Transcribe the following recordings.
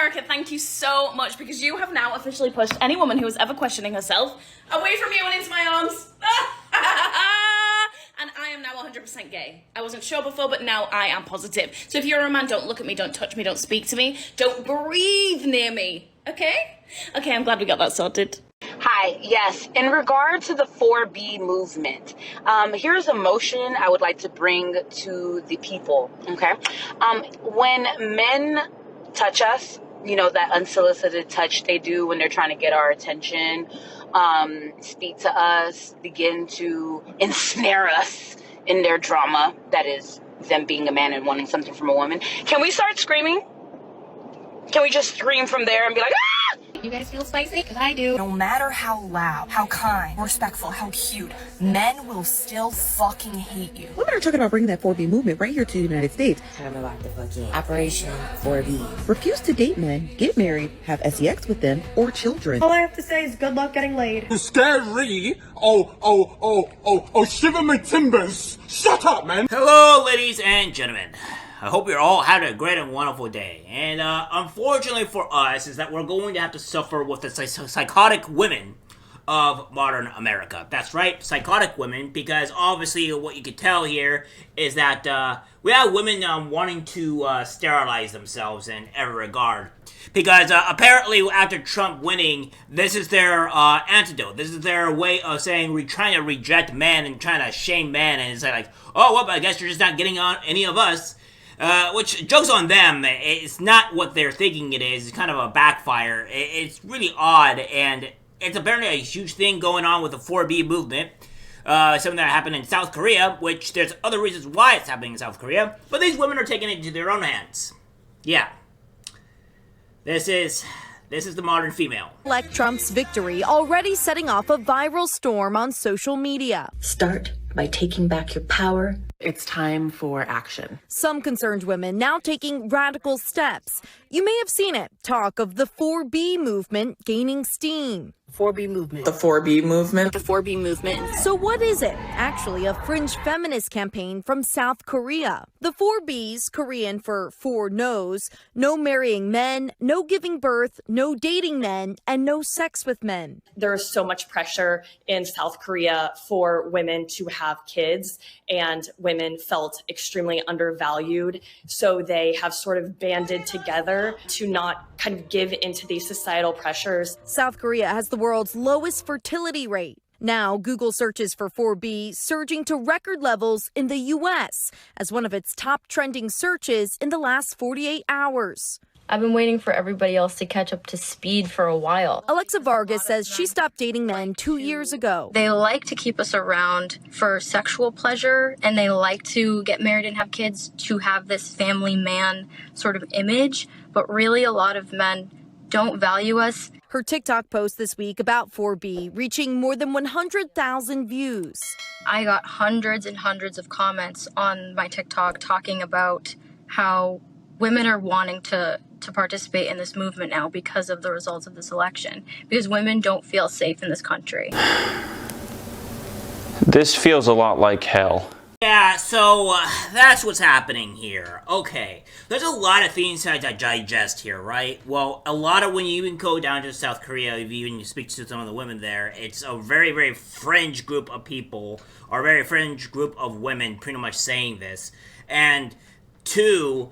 America, thank you so much, because you have now officially pushed any woman who was ever questioning herself away from you and into my arms. And I am now 100% gay. I wasn't sure before, but now I am positive. So if you're a man, don't look at me, don't touch me, don't speak to me, don't breathe near me, okay? Okay, I'm glad we got that sorted. Hi, yes, in regard to the 4B movement, here's a motion I would like to bring to the people, okay? When men touch us, you know, that unsolicited touch they do when they're trying to get our attention, speak to us, begin to ensnare us in their drama, that is them being a man and wanting something from a woman, can we start screaming? Can we just scream from there and be like, ah! You guys feel spicy? Because I do. No matter how loud, how kind, respectful, how cute, men will still fucking hate you. Women are talking about bringing that 4B movement right here to the United States. Talking about the fucking Operation 4B. Refuse to date men, get married, have sex with them, or children. All I have to say is good luck getting laid. Scary? Oh, shiver my timbers. Shut up, man. Hello, ladies and gentlemen. I hope you're all having a great and wonderful day. And unfortunately for us is that we're going to have to suffer with the psychotic women of modern America. That's right, psychotic women, because obviously what you could tell here is that we have women wanting to sterilize themselves in every regard. Because apparently after Trump winning, this is their antidote. This is their way of saying we're trying to reject men and trying to shame men. And it's like, oh, well, I guess you're just not getting on any of us. Which, joke's on them, it's not what they're thinking it is. It's kind of a backfire. It's really odd, and it's apparently a huge thing going on with the 4B movement. Something that happened in South Korea, which there's other reasons why it's happening in South Korea, but these women are taking it into their own hands. Yeah. This is the modern female. Elect Trump's victory already setting off a viral storm on social media. Start by taking back your power. It's time for action. Some concerned women now taking radical steps. You may have seen it. Talk of the 4B movement gaining steam. 4B movement. The 4B movement. The 4B movement. So what is it? Actually, a fringe feminist campaign from South Korea. The 4Bs, Korean for 4 no's, no marrying men, no giving birth, no dating men, and no sex with men. There is so much pressure in South Korea for women to have kids, and women felt extremely undervalued. So they have sort of banded together to not kind of give into these societal pressures. South Korea has the world's lowest fertility rate. Now, Google searches for 4B surging to record levels in the U.S. as one of its top trending searches in the last 48 hours. I've been waiting for everybody else to catch up to speed for a while. Alexa Vargas says she stopped dating men 2 years ago. They like to keep us around for sexual pleasure, and they like to get married and have kids to have this family man sort of image, but really a lot of men don't value us. Her TikTok post this week about 4B reaching more than 100,000 views. I got hundreds and hundreds of comments on my TikTok talking about how women are wanting to participate in this movement now because of the results of this election, because women don't feel safe in this country. This feels a lot like hell. Yeah, so that's what's happening here. Okay, there's a lot of things to digest here, right? Well, a lot of when you even go down to South Korea, if you even speak to some of the women there, it's a very, very fringe group of people, or a very fringe group of women pretty much saying this. And two,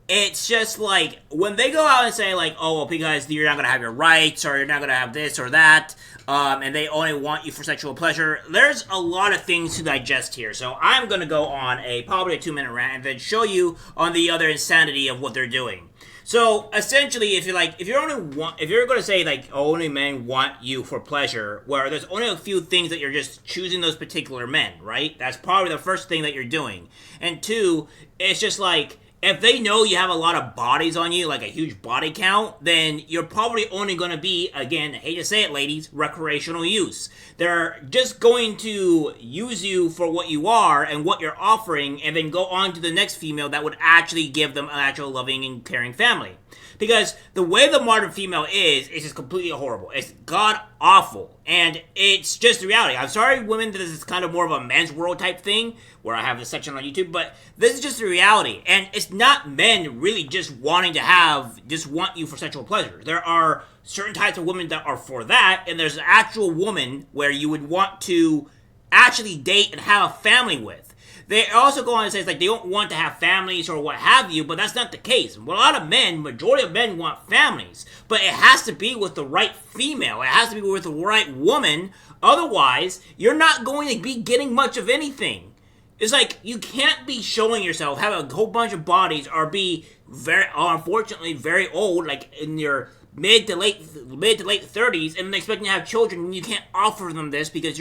it's just like, when they go out and say like, oh, well, because you're not going to have your rights, or you're not going to have this or that, and they only want you for sexual pleasure, there's a lot of things to digest here. So I'm going to go on probably a 2-minute rant and then show you on the other insanity of what they're doing. So essentially, if you're going to say like only men want you for pleasure, where there's only a few things that you're just choosing those particular men, right? That's probably the first thing that you're doing. And two, it's just like, if they know you have a lot of bodies on you, like a huge body count, then you're probably only going to be, again, I hate to say it, ladies, recreational use. They're just going to use you for what you are and what you're offering, and then go on to the next female that would actually give them an actual loving and caring family. Because the way the modern female is just completely horrible. It's god-awful. And it's just the reality. I'm sorry, women, that this is kind of more of a men's world type thing, where I have this section on YouTube, but this is just the reality. And it's not men really just want you for sexual pleasure. There are certain types of women that are for that, and there's an actual woman where you would want to actually date and have a family with. They also go on and say, they don't want to have families or what have you, but that's not the case. Well, a lot of men, majority of men want families, but it has to be with the right female. It has to be with the right woman. Otherwise, you're not going to be getting much of anything. It's you can't be showing yourself, have a whole bunch of bodies, or be unfortunately very old, in your mid to late 30s, and expecting to have children when you can't offer them this because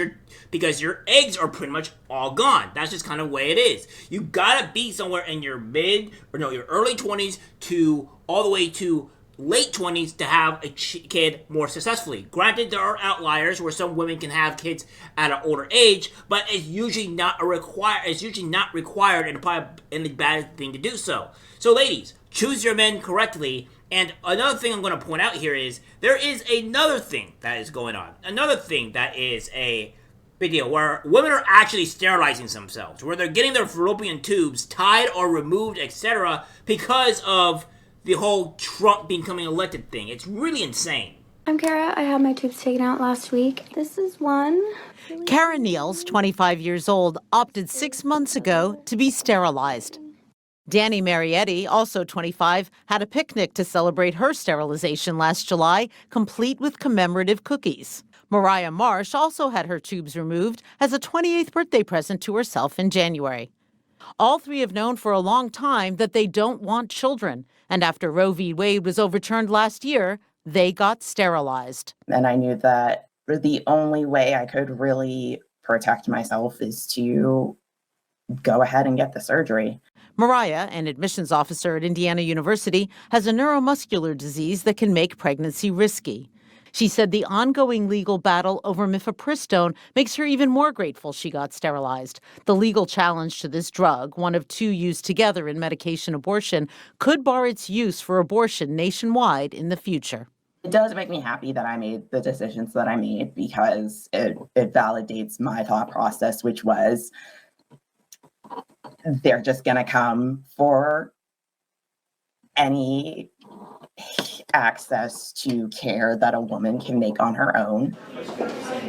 your eggs are pretty much all gone. That's just kind of the way it is. You gotta be somewhere in your your early 20s to all the way to late 20s to have a kid more successfully. Granted, there are outliers where some women can have kids at an older age, but it's usually not required. It's usually not required, and probably a bad thing to do so. So, ladies, choose your men correctly. And another thing I'm going to point out here is there is another thing that is going on. Another thing that is a big deal where women are actually sterilizing themselves, where they're getting their fallopian tubes tied or removed, etc., because of the whole Trump becoming elected thing. It's really insane. I'm Kara. I had my tubes taken out last week. This is one. Kara Niels, 25 years old, opted 6 months ago to be sterilized. Danny Marietti, also 25, had a picnic to celebrate her sterilization last July, complete with commemorative cookies. Mariah Marsh also had her tubes removed as a 28th birthday present to herself in January. All three have known for a long time that they don't want children, and after Roe v. Wade was overturned last year, they got sterilized. And I knew that the only way I could really protect myself is to go ahead and get the surgery. Mariah, an admissions officer at Indiana University, has a neuromuscular disease that can make pregnancy risky. She said the ongoing legal battle over mifepristone makes her even more grateful she got sterilized. The legal challenge to this drug, one of two used together in medication abortion, could bar its use for abortion nationwide in the future. It does make me happy that I made the decisions that I made because it validates my thought process, which was they're just going to come for any access to care that a woman can make on her own.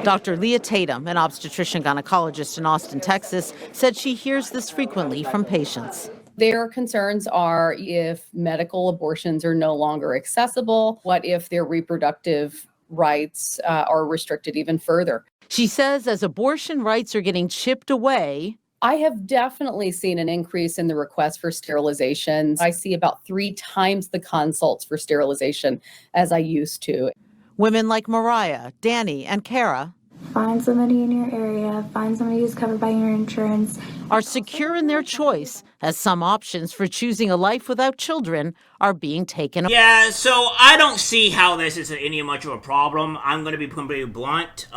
Dr. Leah Tatum, an obstetrician gynecologist in Austin, Texas, said she hears this frequently from patients. Their concerns are if medical abortions are no longer accessible, what if their reproductive rights are restricted even further? She says as abortion rights are getting chipped away, I have definitely seen an increase in the requests for sterilizations. I see about 3 times the consults for sterilization as I used to. Women like Mariah, Danny, and Kara Find somebody in your area. Find somebody who's covered by your insurance. Are secure in their choice, as some options for choosing a life without children are being taken away. Yeah, so I don't see how this is any much of a problem. I'm going to be pretty blunt.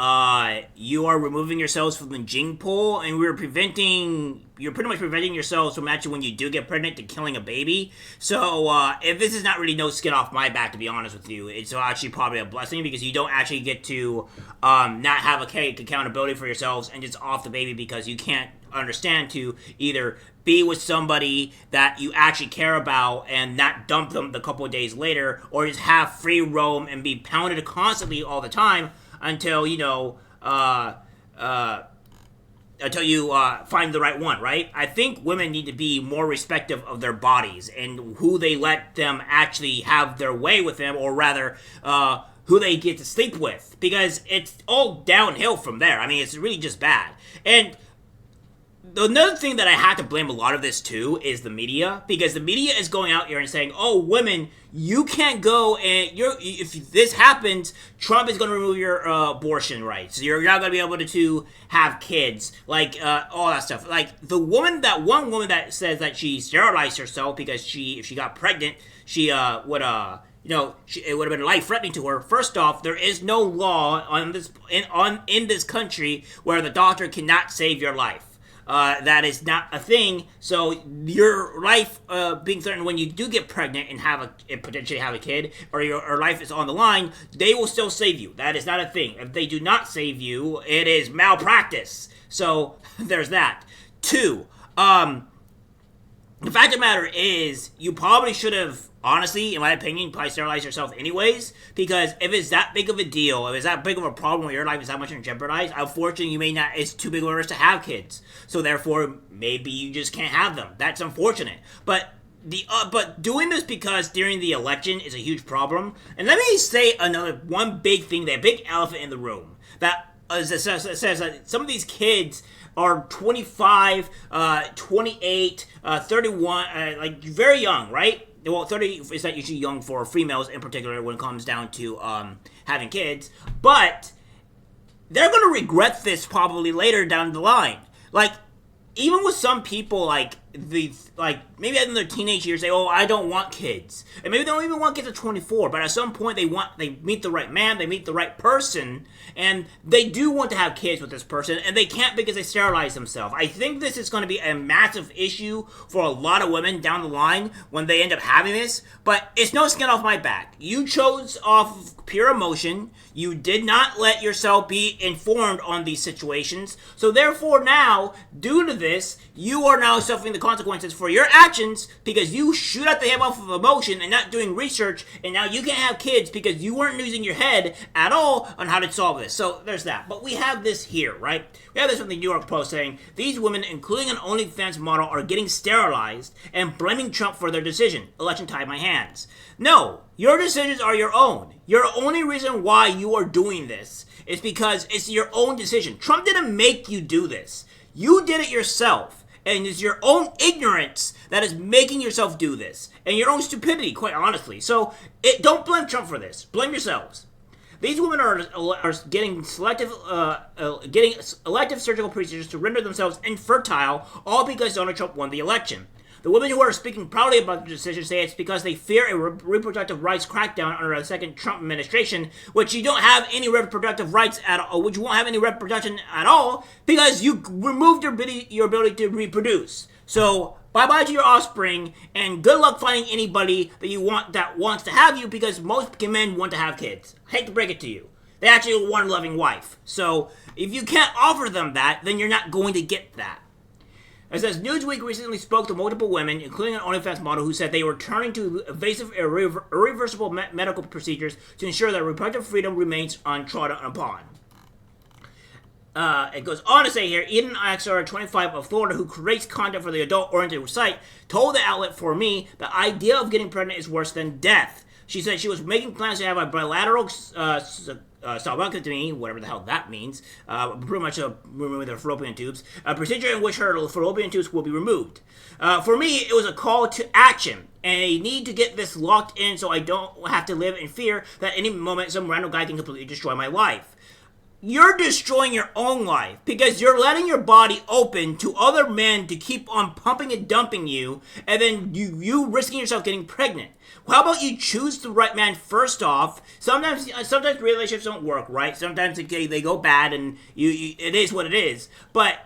You are removing yourselves from the gene pool, and you're pretty much preventing yourselves from actually, when you do get pregnant, to killing a baby. So, if this is not really no skin off my back, to be honest with you, it's actually probably a blessing, because you don't actually get to not have accountability for yourselves and just off the baby because you can't understand to either be with somebody that you actually care about and not dump them a couple of days later, or just have free roam and be pounded constantly all the time until, until you find the right one, right? I think women need to be more respectful of their bodies and who they let them actually have their way with them, or rather, who they get to sleep with, because it's all downhill from there. I mean, it's really just bad. And another thing that I have to blame a lot of this too is the media, because the media is going out here and saying, "Oh, women, you can't go and if this happens, Trump is going to remove your abortion rights. You're not going to be able to have kids, like all that stuff." Like one woman that says that she sterilized herself because if she got pregnant, she it would have been life-threatening to her. First off, there is no law in this country where the doctor cannot save your life. That is not a thing. So your life being threatened when you do get pregnant and potentially have a kid, or your life is on the line, they will still save you. That is not a thing. If they do not save you, it is malpractice. So there's that. 2, The fact of the matter is, you probably should have, honestly, in my opinion, probably sterilized yourself anyways, because if it's that big of a deal, if it's that big of a problem where your life is that much in jeopardy, unfortunately, you may not, it's too big of a risk to have kids. So therefore, maybe you just can't have them. That's unfortunate. But doing this because during the election is a huge problem. And let me say one big thing, that big elephant in the room, that says that some of these kids are 25, 28, 31, like very young, right? Well, 30 is not usually young for females in particular when it comes down to having kids. But they're going to regret this probably later down the line. Like, even with some people, maybe in their teenage years, say, oh, I don't want kids. And maybe they don't even want kids at 24, but at some point they meet the right man, they meet the right person, and they do want to have kids with this person, and they can't because they sterilize themselves. I think this is going to be a massive issue for a lot of women down the line when they end up having this, but it's no skin off my back. You chose off of pure emotion. You did not let yourself be informed on these situations, so therefore now, due to this, you are now suffering the consequences for your actions because you shoot at the hip off of emotion and not doing research, and now you can't have kids because you weren't using your head at all on how to solve this. So there's that. But we have this here, right? We have this from the New York Post saying, these women, including an OnlyFans model, are getting sterilized and blaming Trump for their decision. Election tied my hands. No, your decisions are your own. Your only reason why you are doing this is because it's your own decision. Trump didn't make you do this. You did it yourself. And it's your own ignorance that is making yourself do this. And your own stupidity, quite honestly. So, don't blame Trump for this. Blame yourselves. These women are getting elective surgical procedures to render themselves infertile, all because Donald Trump won the election. The women who are speaking proudly about the decision say it's because they fear a reproductive rights crackdown under a second Trump administration, which you don't have any reproductive rights at all, which you won't have any reproduction at all, because you removed your ability to reproduce. So, bye-bye to your offspring, and good luck finding anybody that you want that wants to have you, because most men want to have kids. I hate to break it to you. They actually want a loving wife. So, if you can't offer them that, then you're not going to get that. It says, Newsweek recently spoke to multiple women, including an OnlyFans model, who said they were turning to invasive, irreversible medical procedures to ensure that reproductive freedom remains untrodden upon. It goes on to say here, Eden Axar, 25 of Florida, who creates content for the adult-oriented site, told the outlet, for me, the idea of getting pregnant is worse than death. She said she was making plans to have a bilateral salvectomy, whatever the hell that means, pretty much removing their fallopian tubes, a procedure in which her fallopian tubes will be removed. For me, it was a call to action, and I need to get this locked in so I don't have to live in fear that any moment some random guy can completely destroy my life. You're destroying your own life because you're letting your body open to other men to keep on pumping and dumping you, and then you risking yourself getting pregnant. How about you choose the right man first off? Sometimes relationships don't work, right? Sometimes they go bad, and it is what it is. But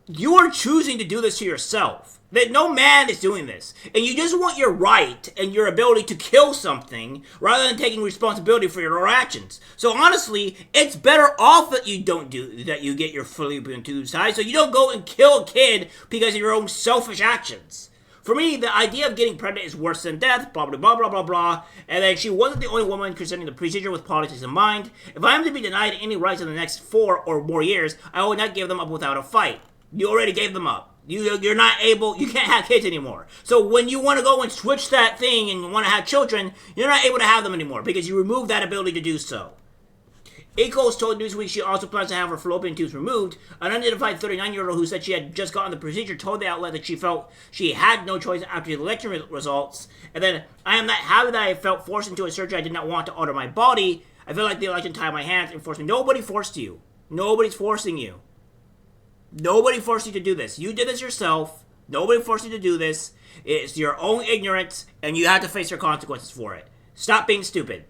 you are choosing to do this to yourself. That no man is doing this. And you just want your right and your ability to kill something rather than taking responsibility for your actions. So honestly, it's better off that you don't do that, you get your fallopian tubes tied, so you don't go and kill a kid because of your own selfish actions. For me, the idea of getting pregnant is worse than death, blah, blah, blah, blah, blah, blah. And then she wasn't the only woman considering the procedure with politics in mind. If I am to be denied any rights in the next 4 or more years, I will not give them up without a fight. You already gave them up. You're not able, you can't have kids anymore. So when you want to go and switch that thing and want to have children, you're not able to have them anymore because you removed that ability to do so. Akos told Newsweek she also plans to have her fallopian tubes removed. An unidentified 39-year-old who said she had just gotten the procedure told the outlet that she felt she had no choice after the election results. And then, I am not happy that I felt forced into a surgery I did not want to alter my body. I feel like the election tied my hands and forced me. Nobody forced you. Nobody's forcing you. Nobody forced you to do this. You did this yourself. Nobody forced you to do this. It's your own ignorance, and you have to face your consequences for it. Stop being stupid.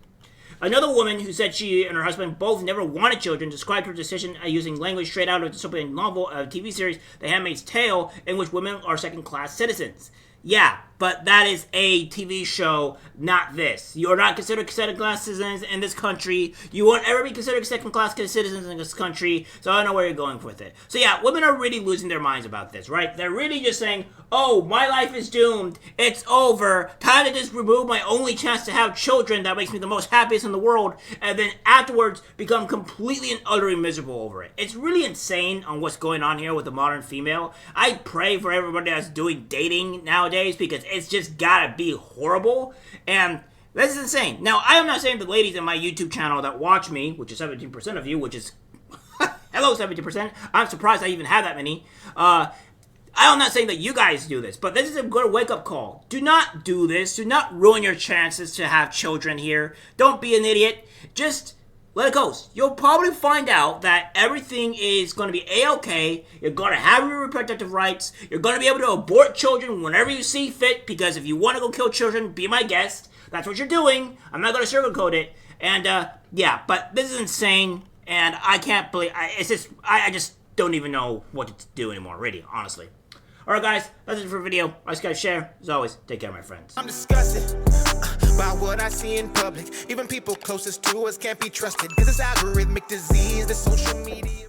Another woman who said she and her husband both never wanted children described her decision using language straight out of the dystopian novel, TV series The Handmaid's Tale, in which women are second-class citizens. Yeah, but that is a TV show, not this. You are not considered second-class citizens in this country. You won't ever be considered second-class citizens in this country, so I don't know where you're going with it. So yeah, women are really losing their minds about this, right? They're really just saying, oh, my life is doomed. It's over. Time to just remove my only chance to have children that makes me the most happiest in the world, and then afterwards become completely and utterly miserable over it. It's really insane on what's going on here with the modern female. I pray for everybody that's doing dating nowadays because it's just gotta be horrible, and this is insane. Now, I am not saying the ladies in my YouTube channel that watch me, which is 17% of you, which is hello 17%. I'm surprised I even have that many. I'm not saying that you guys do this, but this is a good wake-up call. Do not do this. Do not ruin your chances to have children here. Don't be an idiot. Just let it go. You'll probably find out that everything is going to be A-okay. You're going to have your reproductive rights. You're going to be able to abort children whenever you see fit, because if you want to go kill children, be my guest. That's what you're doing. I'm not going to sugarcoat it. And, yeah, but this is insane, and I can't believe... I just don't even know what to do anymore, really, honestly. Alright guys, that's it for the video. Like, subscribe, share. As always, take care, my friends. I'm disgusted by what I see in public. Even people closest to us can't be trusted, because it's algorithmic disease, the social media.